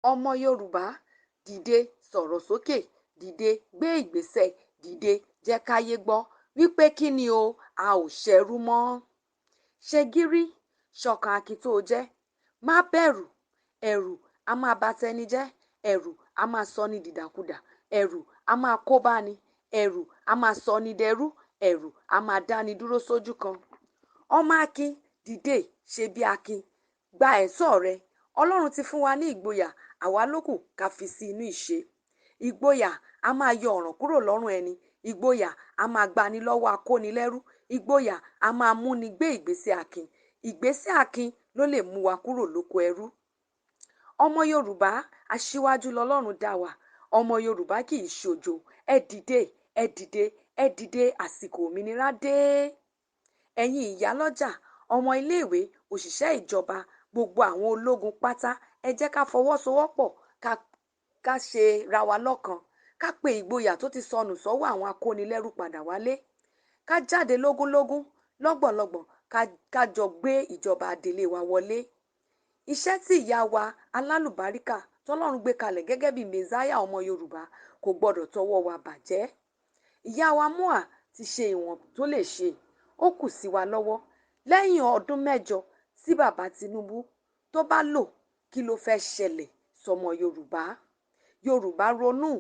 Ọmọ Yorùbá, dìde sọ̀rọ̀ sókè, dìde gbé ìgbésẹ̀, dìde jẹ́ káyé gbọ́ wípé kí ni o, a ò ṣẹrú mọ́. Ṣe gírí, ṣọ̀kan akin tó jẹ́, má bẹ̀rù, ẹ̀rù a máa ba tẹni jẹ́, ẹ̀rù a máa sọ ni dìdàkudà, ẹ̀rù a máa kó bá ni, ẹ̀rù a máa sọ ni dẹrú, ẹ̀rù a máa dá ni dúró sójú kan. Ọmọ akin, dìde ṣe bí akin, gba ẹ̀tọ́ rẹ. Ọlọ́run ti fún wa ní ìgboyà, àwa lókù ká fi sí inú ìṣe. Ìgboyà a máa yọ ọ̀ràn kúrò lọ́rùn ẹni, ìgboyà a máa gbani lọ́wọ́ akónilẹ́rú, ìgboyà a máa múni gbé ìgbésẹ̀ akin. Ìgbésẹ̀ akin ló lè mú wa kúrò lóko ẹrú. Ọmọ Yorùbá, aṣíwájú lọlọ́run dá wa. Ọmọ Yorùbá kì í ṣojo. Ẹ dìde, ẹ dìde, ẹ dìde, àsìkò òmìnira dé. Ẹ̀yin ìyálọ́jà, ọmọ iléèwé, òṣìṣẹ́ ìjọba, gbogbo àwọn ológun pátá, ẹ jẹ́ ká fọwọ́sowọ́pọ̀, ká ṣe ra wa lọ́kan, ká pe ìgboyà tó ti sọnù sọ́wọ́ àwọn akónilẹ́rú padà wálé. Ká jáde lógúnlógún, lọ́gbọ̀nlọ́gbọ̀n, ká jọ gbé ìjọba adelé wa wọlé. Iṣẹ́ tí ìyá wa alálùbáríkà tọ́lọ́run gbé kalẹ̀ gẹ́gẹ́ bí mẹ̀sáyà ọmọ Yorùbá kò gbọdọ̀ tọwọ́ wa bàjẹ́. Ìyá wa Múà ti ṣe ìwọ̀n tó lè ṣe, ó kù sí wa lọ́wọ́. Lẹ́yìn ọdún 8 tí bàbá Tinubu tó bá lò, kí ló fẹ́ ṣẹlẹ̀ sọmọ Yorùbá? Yorùbá ronú,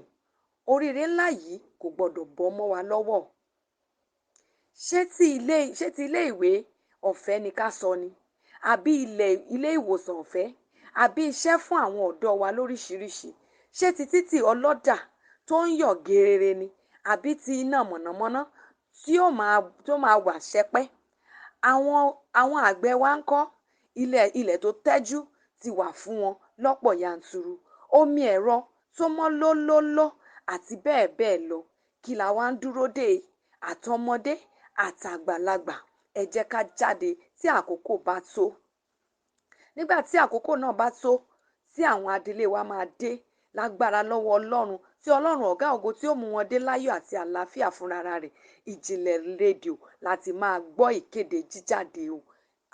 oríire ńlá yìí kò gbọdọ̀ bọ́ mọ́ wa lọ́wọ́. Ṣé ti ilé ìwé ọ̀fẹ́ ni ká sọ ni? Àbí ilé ìwòsàn ọ̀fẹ́? Àbí iṣẹ́ fún àwọn ọ̀dọ́ wa lóríṣiríṣi? Ṣé ti títì ọlọ́dà tó ń yọ̀ gerere ni? Àbí ti iná mọ̀nàmọ́ná tí ó máa wà ṣẹpẹ́? Àwọn àgbẹ̀ wa ń kọ́, ilẹ̀ tó tẹ́jú ti wà fún wọn lọ́pọ̀ yanturu. Omi ẹ̀rọ tó mọ́ lólóló àti bẹ́ẹ̀ bẹ́ẹ̀ lọ. Kí la wá ń dúró dè? Àtọmọdé àtàgbàlagbà, ẹ jẹ́ ká jáde tí àkókò bá tó. Nígbà tí àkókò náà bá tó, tí àwọn adelé wa máa dé lágbára lọ́wọ́ Ọlọ́run, tí Ọlọ́run ọ̀gá ògo tí ó mú wọn dé láyọ̀ àti àlàáfíà fúnra rẹ̀, Ìjìnlẹ̀ rédíò láti máa gbọ́ ìkéde jíjáde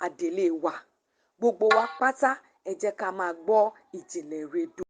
adelé wa. Gbogbo wa pátá, ẹ jẹ́ ká máa gbọ́ Ìjìnlẹ̀ rédíò.